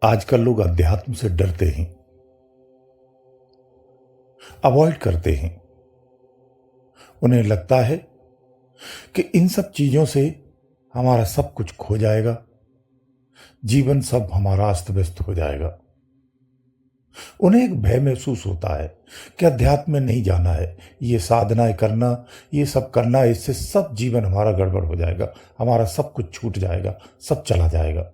आजकल लोग अध्यात्म से डरते हैं, अवॉइड करते हैं। उन्हें लगता है कि इन सब चीजों से हमारा सब कुछ खो जाएगा, जीवन सब हमारा अस्त व्यस्त हो जाएगा। उन्हें एक भय महसूस होता है कि अध्यात्म में नहीं जाना है, ये साधनाएं करना, ये सब करना है, इससे सब जीवन हमारा गड़बड़ हो जाएगा, हमारा सब कुछ छूट जाएगा, सब चला जाएगा।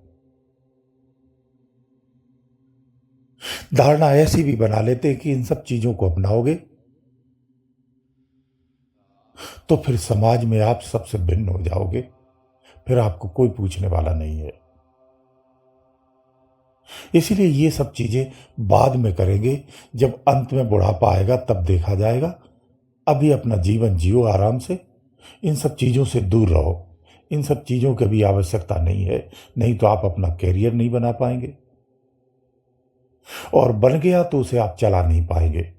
धारणा ऐसी भी बना लेते हैं कि इन सब चीजों को अपनाओगे तो फिर समाज में आप सबसे भिन्न हो जाओगे, फिर आपको कोई पूछने वाला नहीं है। इसीलिए ये सब चीजें बाद में करेंगे, जब अंत में बुढ़ापा आएगा तब देखा जाएगा। अभी अपना जीवन जियो आराम से, इन सब चीजों से दूर रहो। इन सब चीजों की भी आवश्यकता नहीं है, नहीं तो आप अपना कैरियर नहीं बना पाएंगे, और बन गया तो उसे आप चला नहीं पाएंगे।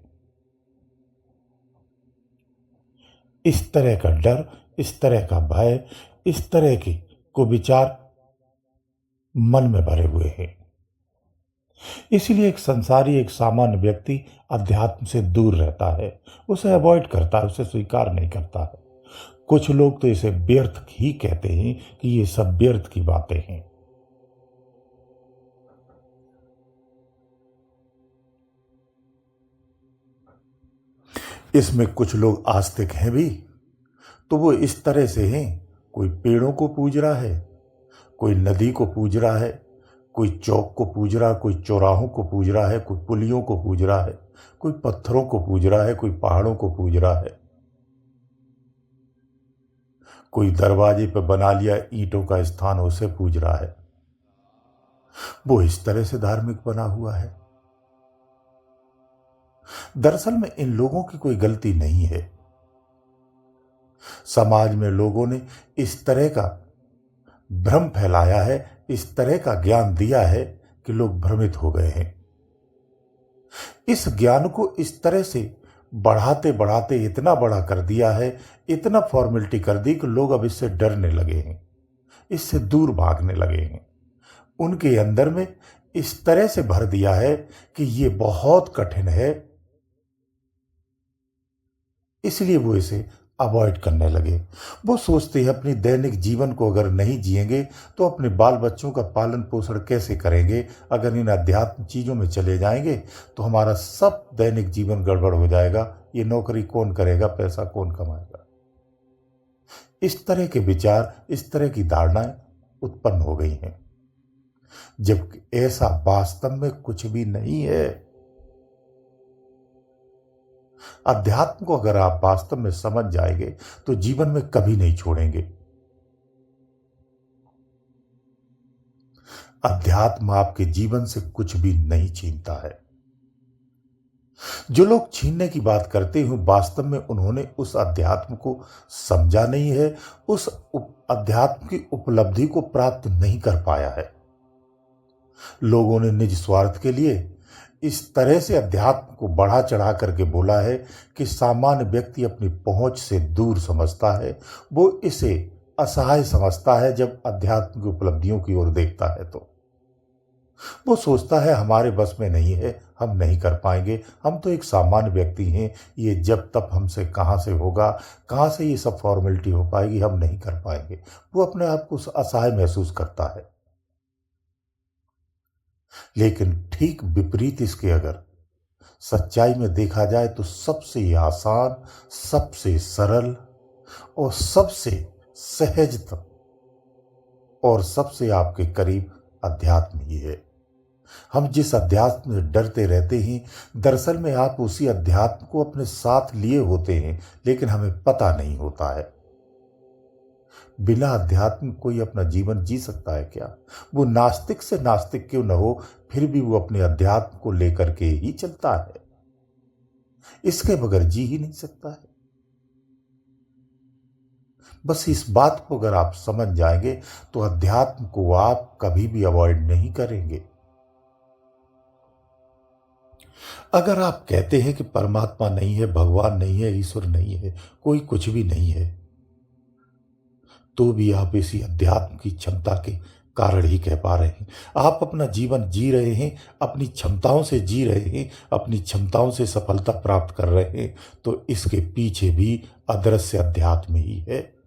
इस तरह का डर, इस तरह का भय, इस तरह के कुविचार मन में भरे हुए हैं। इसीलिए एक संसारी, एक सामान्य व्यक्ति अध्यात्म से दूर रहता है, उसे अवॉइड करता है, उसे स्वीकार नहीं करता है। कुछ लोग तो इसे व्यर्थ ही कहते हैं कि ये सब व्यर्थ की बातें हैं। इसमें कुछ लोग आस्तिक हैं भी, तो वो इस तरह से हैं, कोई पेड़ों को पूज रहा है, कोई नदी को पूज रहा है, कोई चौक को पूज रहा है, कोई चौराहों को पूज रहा है, कोई पुलियों को पूज रहा है, कोई पत्थरों को पूज रहा है, कोई पहाड़ों को पूज रहा है, कोई दरवाजे पर बना लिया ईंटों का स्थान उसे पूज रहा है। वो इस तरह से धार्मिक बना हुआ है। दरअसल में इन लोगों की कोई गलती नहीं है। समाज में लोगों ने इस तरह का भ्रम फैलाया है, इस तरह का ज्ञान दिया है कि लोग भ्रमित हो गए हैं। इस ज्ञान को इस तरह से बढ़ाते बढ़ाते इतना बड़ा कर दिया है, इतना फॉर्मेलिटी कर दी कि लोग अब इससे डरने लगे हैं, इससे दूर भागने लगे हैं। उनके अंदर में इस तरह से भर दिया है कि ये बहुत कठिन है, इसलिए वो इसे अवॉइड करने लगे। वो सोचते हैं अपनी दैनिक जीवन को अगर नहीं जिएंगे तो अपने बाल बच्चों का पालन पोषण कैसे करेंगे। अगर इन अध्यात्म चीज़ों में चले जाएंगे तो हमारा सब दैनिक जीवन गड़बड़ हो जाएगा, ये नौकरी कौन करेगा, पैसा कौन कमाएगा। इस तरह के विचार, इस तरह की धारणाएं उत्पन्न हो गई हैं, जबकि ऐसा वास्तव में कुछ भी नहीं है। अध्यात्म को अगर आप वास्तव में समझ जाएंगे तो जीवन में कभी नहीं छोड़ेंगे। अध्यात्म आपके जीवन से कुछ भी नहीं छीनता है। जो लोग छीनने की बात करते हैं वास्तव में उन्होंने उस अध्यात्म को समझा नहीं है, उस अध्यात्म की उपलब्धि को प्राप्त नहीं कर पाया है। लोगों ने निज स्वार्थ के लिए इस तरह से अध्यात्म को बढ़ा चढ़ा करके बोला है कि सामान्य व्यक्ति अपनी पहुंच से दूर समझता है, वो इसे असहाय समझता है। जब अध्यात्म की उपलब्धियों की ओर देखता है तो वो सोचता है हमारे बस में नहीं है, हम नहीं कर पाएंगे, हम तो एक सामान्य व्यक्ति हैं, ये जब तक हमसे कहाँ से होगा, कहाँ से ये सब फॉर्मेलिटी हो पाएगी, हम नहीं कर पाएंगे। वो अपने आप को असहाय महसूस करता है। लेकिन ठीक विपरीत इसके अगर सच्चाई में देखा जाए तो सबसे आसान, सबसे सरल और सबसे सहजतम और सबसे आपके करीब अध्यात्म ही है। हम जिस अध्यात्म से डरते रहते हैं, दरअसल में आप उसी अध्यात्म को अपने साथ लिए होते हैं, लेकिन हमें पता नहीं होता है। बिना अध्यात्म कोई अपना जीवन जी सकता है क्या? वो नास्तिक से नास्तिक क्यों न हो, फिर भी वो अपने अध्यात्म को लेकर के ही चलता है, इसके बगैर जी ही नहीं सकता है। बस इस बात को अगर आप समझ जाएंगे तो अध्यात्म को आप कभी भी अवॉइड नहीं करेंगे। अगर आप कहते हैं कि परमात्मा नहीं है, भगवान नहीं है, ईश्वर नहीं है, कोई कुछ भी नहीं है, तो भी आप इसी अध्यात्म की क्षमता के कारण ही कह पा रहे हैं। आप अपना जीवन जी रहे हैं, अपनी क्षमताओं से जी रहे हैं, अपनी क्षमताओं से सफलता प्राप्त कर रहे हैं, तो इसके पीछे भी अदृश्य अध्यात्म ही है।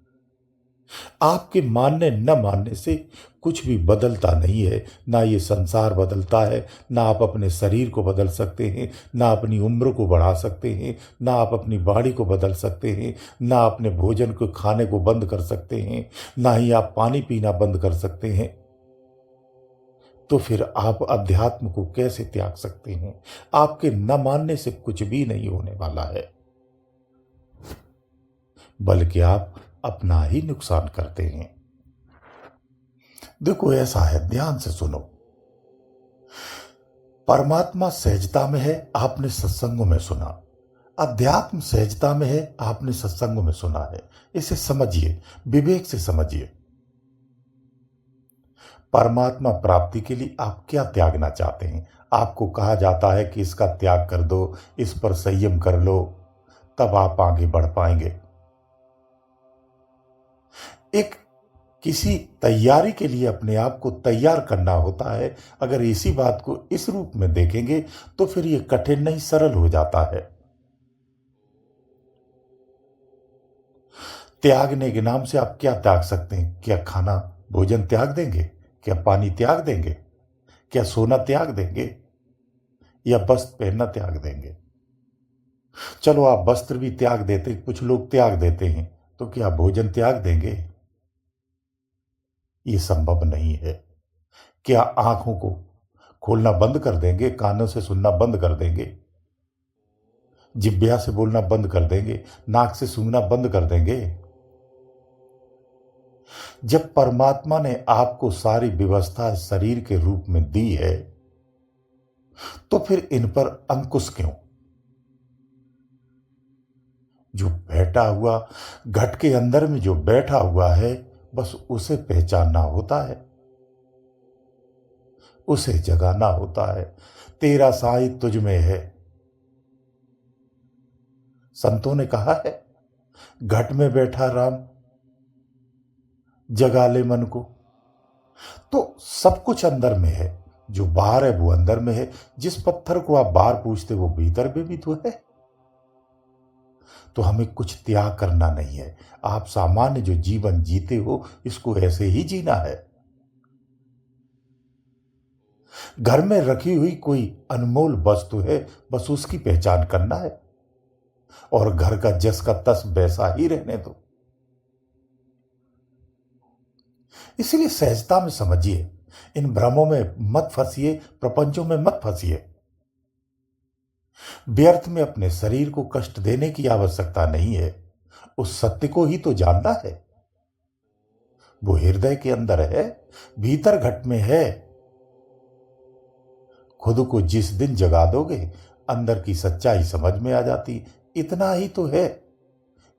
आपके मानने न मानने से कुछ भी बदलता नहीं है। ना ये संसार बदलता है, ना आप अपने शरीर को बदल सकते हैं, ना अपनी उम्र को बढ़ा सकते हैं, ना आप अपनी बॉडी को बदल सकते हैं, ना अपने भोजन को खाने को बंद कर सकते हैं, ना ही आप पानी पीना बंद कर सकते हैं। तो फिर आप अध्यात्म को कैसे त्याग सकते हैं? आपके न मानने से कुछ भी नहीं होने वाला है, बल्कि आप अपना ही नुकसान करते हैं। देखो ऐसा है, ध्यान से सुनो। परमात्मा सहजता में है, आपने सत्संगों में सुना। अध्यात्म सहजता में है, आपने सत्संगों में सुना है। इसे समझिए, विवेक से समझिए। परमात्मा प्राप्ति के लिए आप क्या त्यागना चाहते हैं? आपको कहा जाता है कि इसका त्याग कर दो, इस पर संयम कर लो, तब आप आगे बढ़ पाएंगे। एक किसी तैयारी के लिए अपने आप को तैयार करना होता है। अगर इसी बात को इस रूप में देखेंगे तो फिर ये कठिन नहीं, सरल हो जाता है। त्यागने के नाम से आप क्या त्याग सकते हैं? क्या खाना भोजन त्याग देंगे? क्या पानी त्याग देंगे? क्या सोना त्याग देंगे? या वस्त्र पहनना त्याग देंगे? चलो आप वस्त्र भी त्याग देते, कुछ लोग त्याग देते हैं, तो क्या भोजन त्याग देंगे? ये संभव नहीं है। क्या आंखों को खोलना बंद कर देंगे? कानों से सुनना बंद कर देंगे? जिह्वा से बोलना बंद कर देंगे? नाक से सूंघना बंद कर देंगे? जब परमात्मा ने आपको सारी व्यवस्था शरीर के रूप में दी है, तो फिर इन पर अंकुश क्यों? जो बैठा हुआ, घट के अंदर में जो बैठा हुआ है, बस उसे पहचानना होता है, उसे जगाना होता है। तेरा साई तुझ में है, संतों ने कहा है। घट में बैठा राम, जगा ले मन को। तो सब कुछ अंदर में है, जो बाहर है वो अंदर में है। जिस पत्थर को आप बाहर पूछते वो भीतर में भी तो है। तो हमें कुछ त्याग करना नहीं है। आप सामान्य जो जीवन जीते हो, इसको ऐसे ही जीना है। घर में रखी हुई कोई अनमोल वस्तु है, बस उसकी पहचान करना है, और घर का जस का तस वैसा ही रहने दो। इसलिए सहजता में समझिए, इन भ्रमों में मत फंसिए, प्रपंचों में मत फंसिए। व्यर्थ में अपने शरीर को कष्ट देने की आवश्यकता नहीं है। उस सत्य को ही तो जानना है। वो हृदय के अंदर है, भीतर घट में है। खुद को जिस दिन जगा दोगे, अंदर की सच्चाई समझ में आ जाती। इतना ही तो है,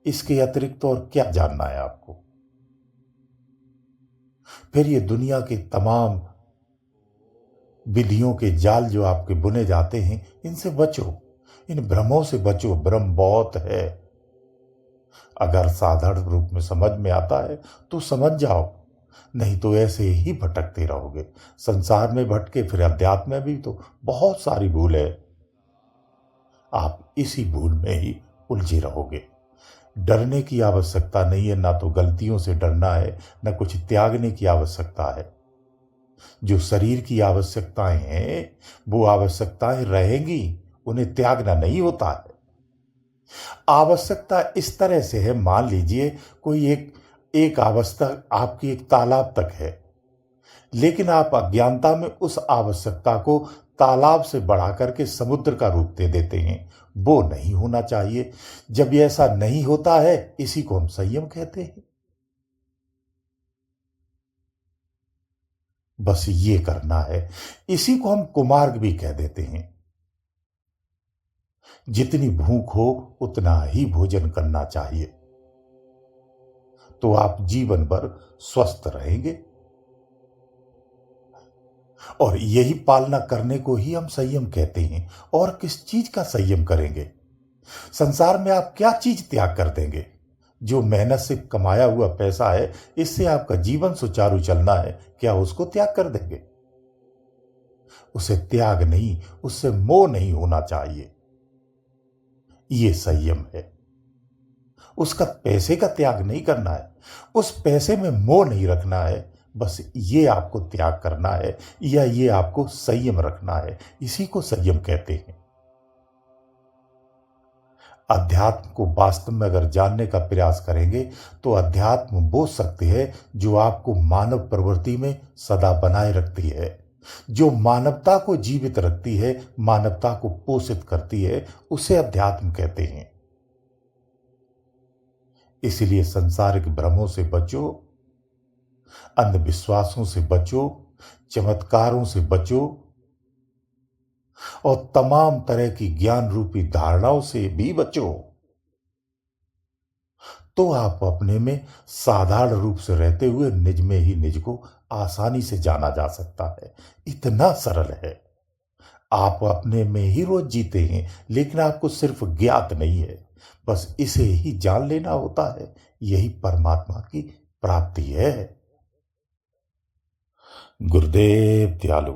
इसके अतिरिक्त तो और क्या जानना है आपको? फिर ये दुनिया के तमाम विधियों के जाल जो आपके बुने जाते हैं, इनसे बचो, इन भ्रमों से बचो। भ्रम बहुत है। अगर साधारण रूप में समझ में आता है तो समझ जाओ, नहीं तो ऐसे ही भटकते रहोगे। संसार में भटके फिर अध्यात्म में भी तो बहुत सारी भूल है। आप इसी भूल में ही उलझे रहोगे। डरने की आवश्यकता नहीं है, ना तो गलतियों से डरना है, ना कुछ त्यागने की आवश्यकता है। जो शरीर की आवश्यकताएं हैं, वो आवश्यकताएं रहेंगी, उन्हें त्यागना नहीं होता है। आवश्यकता इस तरह से है, मान लीजिए कोई एक एक अवस्था आपकी एक तालाब तक है, लेकिन आप अज्ञानता में उस आवश्यकता को तालाब से बढ़ा करके समुद्र का रूप दे देते हैं। वो नहीं होना चाहिए। जब ये ऐसा नहीं होता है, इसी को हम संयम कहते हैं। बस ये करना है। इसी को हम कुमार्ग भी कह देते हैं। जितनी भूख हो उतना ही भोजन करना चाहिए, तो आप जीवन भर स्वस्थ रहेंगे। और यही पालना करने को ही हम संयम कहते हैं। और किस चीज का संयम करेंगे? संसार में आप क्या चीज त्याग कर देंगे? जो मेहनत से कमाया हुआ पैसा है, इससे आपका जीवन सुचारू चलना है, क्या उसको त्याग कर देंगे? उसे त्याग नहीं, उससे मोह नहीं होना चाहिए। ये संयम है। उसका पैसे का त्याग नहीं करना है, उस पैसे में मोह नहीं रखना है, बस ये आपको त्याग करना है या ये आपको संयम रखना है। इसी को संयम कहते हैं। अध्यात्म को वास्तव में अगर जानने का प्रयास करेंगे तो अध्यात्म वो शक्ति है जो आपको मानव प्रवृत्ति में सदा बनाए रखती है, जो मानवता को जीवित रखती है, मानवता को पोषित करती है, उसे अध्यात्म कहते हैं। इसलिए सांसारिक भ्रमों से बचो, अंधविश्वासों से बचो, चमत्कारों से बचो और तमाम तरह की ज्ञान रूपी धारणाओं से भी बचो। तो आप अपने में साधारण रूप से रहते हुए निज में ही निज को आसानी से जाना जा सकता है। इतना सरल है। आप अपने में ही रोज जीते हैं, लेकिन आपको सिर्फ ज्ञात नहीं है। बस इसे ही जान लेना होता है। यही परमात्मा की प्राप्ति है। गुरुदेव दयालु।